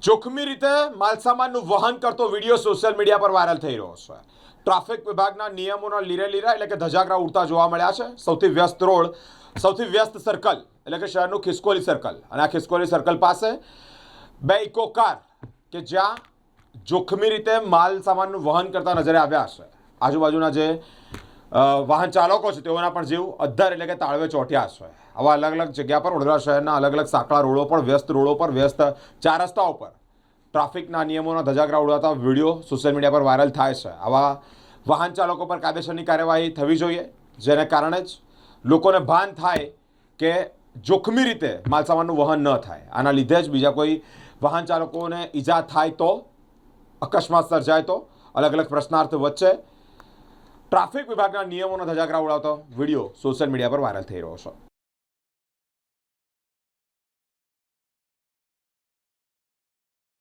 જોખમી રીતે માલસામાનનું વહન કરતો વિડીયો સોશિયલ મીડિયા પર વાયરલ થઈ રહ્યો છે. ટ્રાફિક વિભાગના નિયમોના લીરે એટલે કે ધજાગરા ઉડતા જોવા મળ્યા છે. સૌથી વ્યસ્ત રોડ, સૌથી વ્યસ્ત સર્કલ એટલે કે શહેરનું ખિસકોલી સર્કલ, અને આ ખિસકોલી સર્કલ પાસે બે ઇકો કાર કે જ્યાં જોખમી રીતે માલ સામાનનું વહન કરતા નજરે આવ્યા છે. આજુબાજુના જે વાહન ચાલકો છે તેઓના પણ જીવ અદ્ધર એટલે કે તાળવે ચોંટ્યા છે. આવા અલગ અલગ જગ્યા પર વડોદરા શહેરના અલગ અલગ સાંકડા રોડો પર, વ્યસ્ત રોડો પર, વ્યસ્ત ચાર રસ્તાઓ પર ટ્રાફિકના નિયમોના ધજાગરા ઉડાવતા વિડીયો સોશિયલ મીડિયા પર વાયરલ થાય છે. આવા વાહન ચાલકો પર કાયદેસરની કાર્યવાહી થવી જોઈએ, જેને કારણે જ લોકોને ભાન થાય કે જોખમી રીતે માલસામાનનું વહન ન થાય. આના લીધે જ બીજા કોઈ વાહન ચાલકોને ઈજા થાય તો, અકસ્માત સર્જાય તો અલગ અલગ પ્રશ્નાર્થ વચ્ચે ટ્રાફિક વિભાગના નિયમોના ધજાગરા ઉડાવતો વિડીયો સોશિયલ મીડિયા પર વાયરલ થઈ રહ્યો છે.